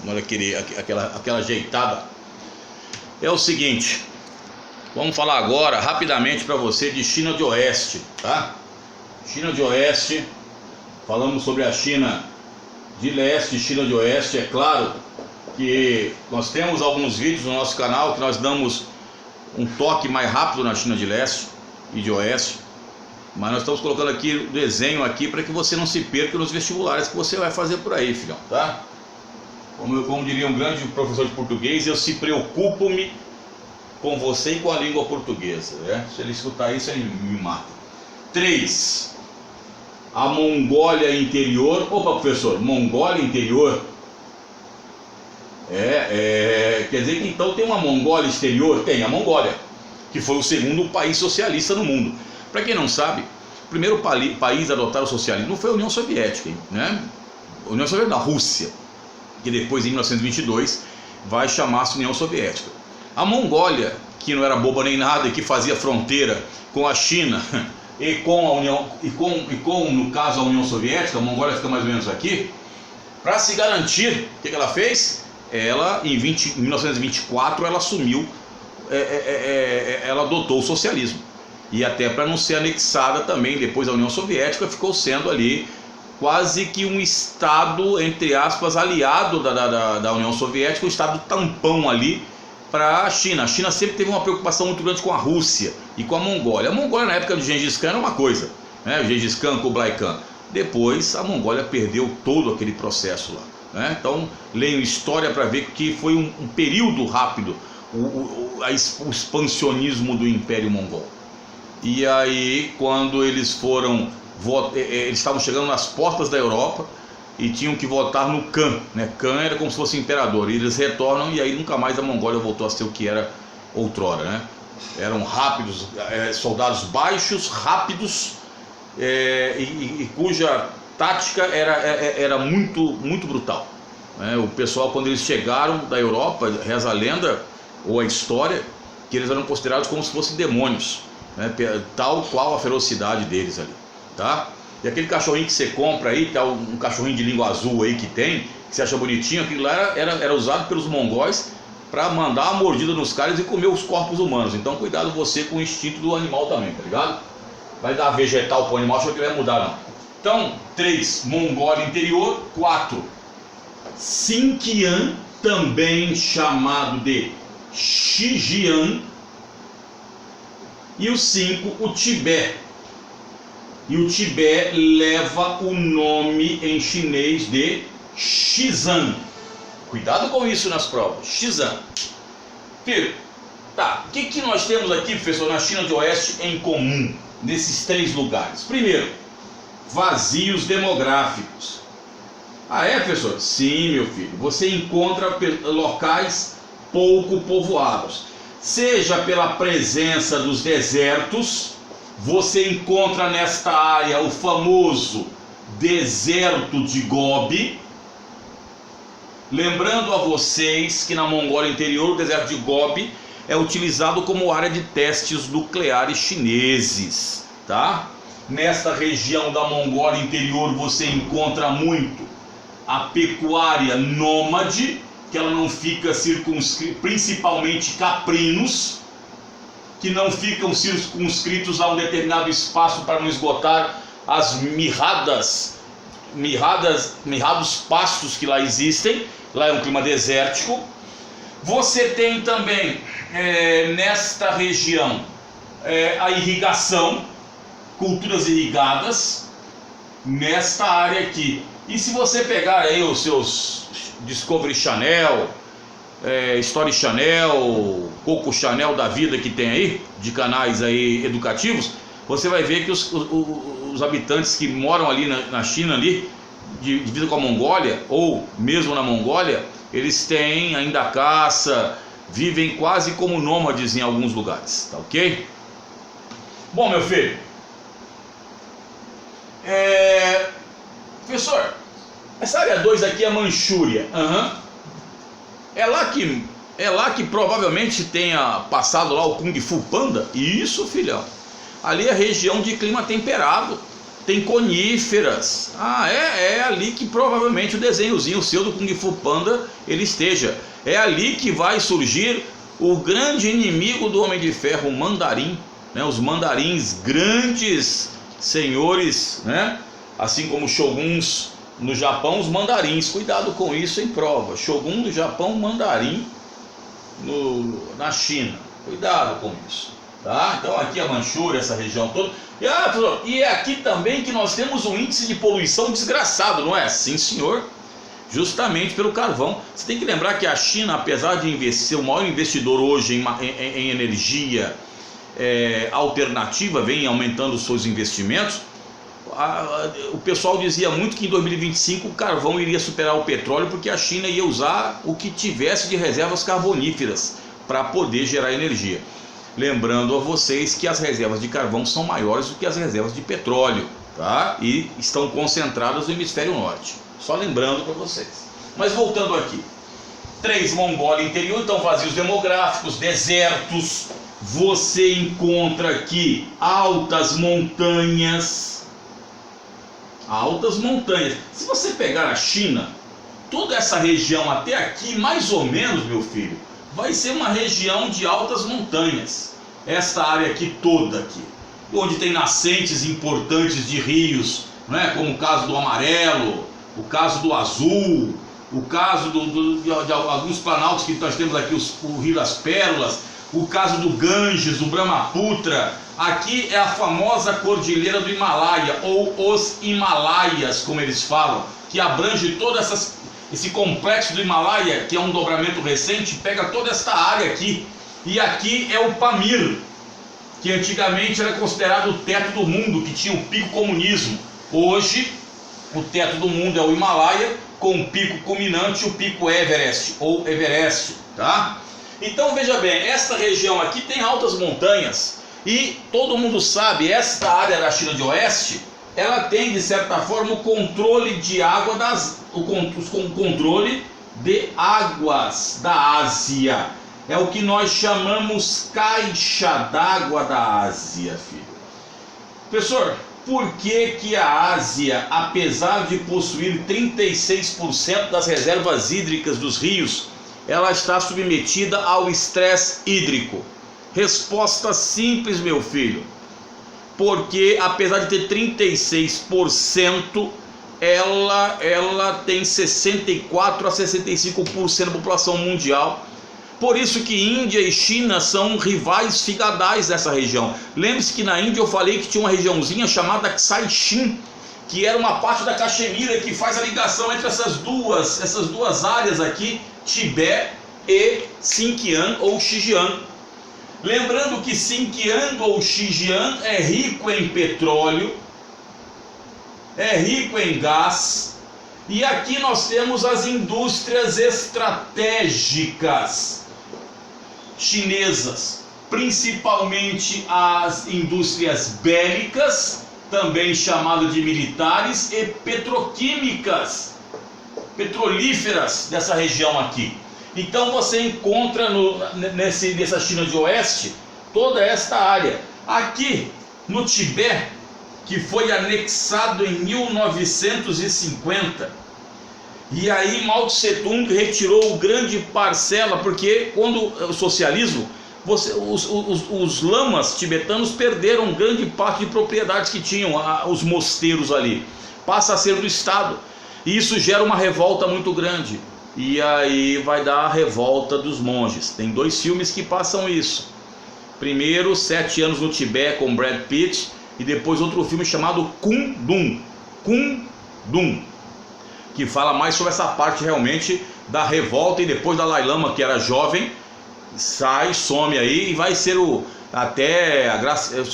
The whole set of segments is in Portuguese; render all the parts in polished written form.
Olha aquela ajeitada. É o seguinte, vamos falar agora rapidamente para você de China de Oeste, tá? China de Oeste, falamos sobre a China de Leste e China de Oeste. É claro que nós temos alguns vídeos no nosso canal que nós damos um toque mais rápido na China de Leste e de Oeste, mas nós estamos colocando aqui o desenho aqui para que você não se perca nos vestibulares que você vai fazer por aí, filhão, tá? Como diria um grande professor de português, eu se preocupo-me com você e com a língua portuguesa, né? Se ele escutar isso, ele me mata. 3. A Mongólia Interior. Opa, professor, Mongólia Interior? Quer dizer que então tem uma Mongólia Exterior? Tem a Mongólia, que foi o segundo país socialista no mundo. Para quem não sabe, o primeiro país a adotar o socialismo não foi a União Soviética, né? A União Soviética da Rússia, que depois, em 1922, vai chamar-se União Soviética. A Mongólia, que não era boba nem nada e que fazia fronteira com a China e com a União, no caso, a União Soviética, a Mongólia fica mais ou menos aqui, para se garantir, o que ela fez? Ela, em 1924, ela assumiu, ela adotou o socialismo. E até para não ser anexada também, depois da União Soviética, ficou sendo ali quase que um estado, entre aspas, aliado da União Soviética, um estado tampão ali para a China. A China sempre teve uma preocupação muito grande com a Rússia e com a Mongólia. A Mongólia, na época de Gengis Khan, era uma coisa, né? Gengis Khan, Kublai Khan. Depois a Mongólia perdeu todo aquele processo lá, né? Então leiam história para ver que foi um período rápido o expansionismo do Império Mongol. E aí, quando eles estavam chegando nas portas da Europa e tinham que votar no Khan, né? Khan era como se fosse imperador, e eles retornam, e aí nunca mais a Mongólia voltou a ser o que era outrora, né? Eram rápidos, soldados baixos, rápidos, e cuja tática era muito, muito brutal, né? O pessoal, quando eles chegaram da Europa, reza a lenda ou a história, que eles eram considerados como se fossem demônios, né? Tal qual a ferocidade deles ali, tá? E aquele cachorrinho que você compra aí, que é um cachorrinho de língua azul aí que você acha bonitinho, aquilo lá era usado pelos mongóis para mandar a mordida nos caras e comer os corpos humanos. Então cuidado você com o instinto do animal também, tá ligado? Vai dar vegetal pro animal, acho que ele vai mudar não. Então, 3, Mongólia Interior. 4, Xinjiang, também chamado de Xinjiang. E o 5, o Tibete. E o Tibete leva o nome em chinês de Xizang. Cuidado com isso nas provas. Xizang. Filho, tá. O que nós temos aqui, professor, na China de Oeste em comum, nesses 3 lugares? Primeiro, vazios demográficos. Ah, é, professor? Sim, meu filho. Você encontra locais pouco povoados. Seja pela presença dos desertos, você encontra nesta área o famoso deserto de Gobi. Lembrando a vocês que na Mongólia Interior o deserto de Gobi é utilizado como área de testes nucleares chineses, tá? Nesta região da Mongólia Interior você encontra muito a pecuária nômade, que ela não fica circunscrita, principalmente caprinos, que não ficam circunscritos a um determinado espaço para não esgotar as mirrados pastos que lá existem. Lá é um clima desértico. Você tem também nesta região a irrigação, culturas irrigadas nesta área aqui. E se você pegar aí os seus Discovery Channel, Story Channel, Coco Channel da vida que tem aí, de canais aí educativos, você vai ver que os habitantes que moram ali na China, ali, divisa com a Mongólia, ou mesmo na Mongólia, eles têm ainda caça, vivem quase como nômades em alguns lugares, tá ok? Bom, meu filho, professor, essa área 2 aqui é a Manchúria. É lá que provavelmente tenha passado lá o Kung Fu Panda? Isso, filhão. Ali é região de clima temperado. tem coníferas. É ali que provavelmente o desenhozinho seu do Kung Fu Panda ele esteja. É ali que vai surgir o grande inimigo do Homem de Ferro, o Mandarim, né? Os mandarins, grandes senhores, né? Assim como shoguns no Japão, os mandarins. Cuidado com isso em prova. Shogun do Japão, mandarim na China. Cuidado com isso. Tá? Então aqui a Manchúria, essa região toda. E é aqui também que nós temos um índice de poluição desgraçado, não é? Sim, senhor. Justamente pelo carvão. Você tem que lembrar que a China, apesar de ser o maior investidor hoje em energia alternativa, vem aumentando os seus investimentos. O pessoal dizia muito que em 2025 o carvão iria superar o petróleo, porque a China ia usar o que tivesse de reservas carboníferas para poder gerar energia. Lembrando a vocês que as reservas de carvão são maiores do que as reservas de petróleo, tá? E estão concentradas no hemisfério norte. Só lembrando para vocês. Mas voltando aqui. 3, Mongólia interior, então vazios demográficos, desertos. Você encontra aqui altas montanhas. Altas montanhas. Se você pegar a China, toda essa região até aqui, mais ou menos, meu filho, vai ser uma região de altas montanhas. Esta área aqui toda aqui, onde tem nascentes importantes de rios, né? Como o caso do Amarelo, o caso do Azul, o caso de alguns planaltos que nós temos aqui, o Rio das Pérolas, o caso do Ganges, do Brahmaputra. Aqui é a famosa Cordilheira do Himalaia, ou os Himalaias, como eles falam, que abrange todo esse complexo do Himalaia, que é um dobramento recente, pega toda esta área aqui. E aqui é o Pamir, que antigamente era considerado o teto do mundo, que tinha o pico comunismo. Hoje, o teto do mundo é o Himalaia, com o pico culminante, o pico Everest, ou Everest, tá? Então veja bem, esta região aqui tem altas montanhas, e todo mundo sabe, esta área da China de Oeste, ela tem de certa forma o controle de água o controle de águas da Ásia. É o que nós chamamos caixa d'água da Ásia, filho. Professor, por que a Ásia, apesar de possuir 36% das reservas hídricas dos rios, ela está submetida ao estresse hídrico? Resposta simples, meu filho. Porque apesar de ter 36%, ela tem 64 a 65% da população mundial. Por isso que Índia e China são rivais figadais dessa região. Lembre-se que na Índia eu falei que tinha uma regiãozinha chamada Xaixin, que era uma parte da Caxemira que faz a ligação entre essas duas áreas aqui, Tibete e Xinjiang ou Xinjiang. Lembrando que Xinjiang ou Xinjiang é rico em petróleo, é rico em gás, e aqui nós temos as indústrias estratégicas chinesas, principalmente as indústrias bélicas, também chamadas de militares, e petroquímicas, petrolíferas dessa região aqui. Então você encontra nessa China de Oeste toda esta área. Aqui no Tibete, que foi anexado em 1950, e aí Mao Tse Tung retirou grande parcela, porque quando o socialismo, os lamas tibetanos perderam grande parte de propriedades que tinham, os mosteiros ali, passa a ser do Estado, e isso gera uma revolta muito grande, e aí vai dar a revolta dos monges. Tem 2 filmes que passam isso. Primeiro, 7 anos no Tibete com Brad Pitt, e depois outro filme chamado Kundun, que fala mais sobre essa parte realmente da revolta, e depois Dalai Lama, que era jovem, some aí, e vai ser se eu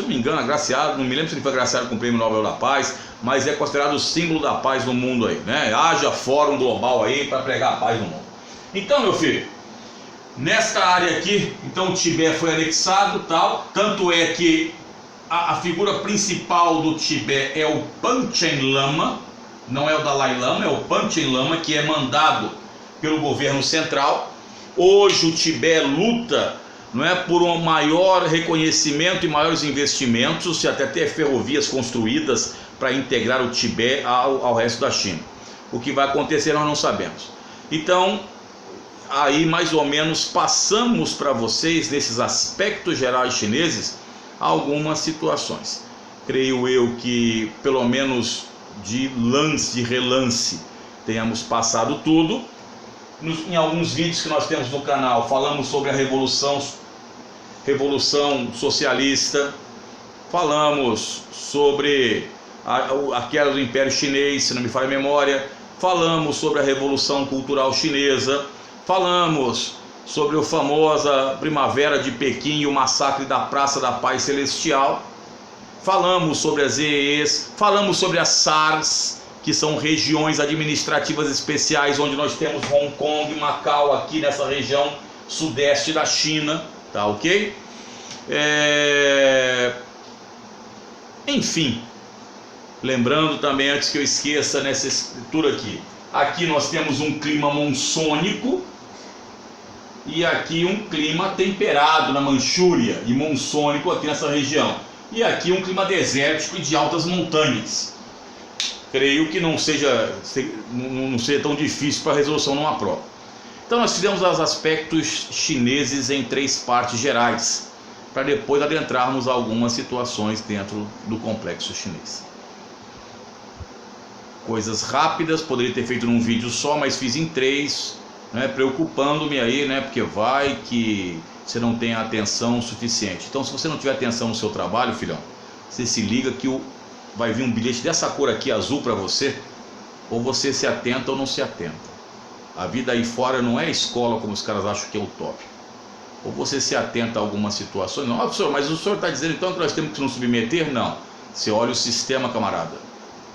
não me engano, agraciado, não me lembro se ele foi agraciado com o Prêmio Nobel da Paz, mas é considerado o símbolo da paz no mundo aí, né? Haja fórum global aí para pregar a paz no mundo. Então, meu filho, nesta área aqui, então o Tibete foi anexado, tal, tanto é que a figura principal do Tibete é o Panchen Lama, não é o Dalai Lama, é o Panchen Lama, que é mandado pelo governo central. Hoje o Tibete luta, não é, por um maior reconhecimento e maiores investimentos, até ter ferrovias construídas para integrar o Tibete ao resto da China. O que vai acontecer nós não sabemos. Então, aí mais ou menos passamos para vocês, nesses aspectos gerais chineses, algumas situações. Creio eu que, pelo menos de relance, tenhamos passado tudo. Em alguns vídeos que nós temos no canal, falamos sobre a Revolução Socialista, falamos sobre a queda do Império Chinês, se não me falha a memória, falamos sobre a Revolução Cultural Chinesa, falamos sobre a famosa Primavera de Pequim e o massacre da Praça da Paz Celestial, falamos sobre as EEs, falamos sobre as SARS, que são regiões administrativas especiais, onde nós temos Hong Kong, Macau, aqui nessa região sudeste da China, tá ok? Enfim, lembrando também, antes que eu esqueça, nessa escritura aqui nós temos um clima monsônico, e aqui um clima temperado na Manchúria, e monsônico aqui nessa região, e aqui um clima desértico e de altas montanhas. Creio que não seja tão difícil para a resolução numa prova. Então nós fizemos os aspectos chineses em 3 partes gerais, para depois adentrarmos algumas situações dentro do complexo chinês. Coisas rápidas, poderia ter feito num vídeo só, mas fiz em 3, né, preocupando-me aí, né, porque vai que você não tem atenção suficiente. Então, se você não tiver atenção no seu trabalho, filhão, você se liga que vai vir um bilhete dessa cor aqui, azul, para você, ou você se atenta ou não se atenta. A vida aí fora não é escola como os caras acham que é utópico. Ou você se atenta a algumas situações. Não, professor, mas o senhor está dizendo então que nós temos que nos submeter? Não. Você olha o sistema, camarada.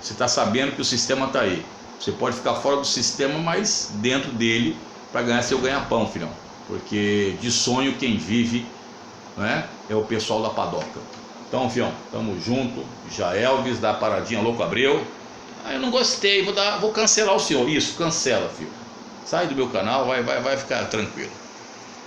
Você está sabendo que o sistema está aí. Você pode ficar fora do sistema, mas dentro dele, para ganhar seu ganha-pão, filhão. Porque de sonho quem vive, né, é o pessoal da padoca. Então, fião, tamo junto. Já Elvis, da paradinha Louco Abreu. Eu não gostei, vou cancelar o senhor. Isso, cancela, filho. Sai do meu canal, vai ficar tranquilo.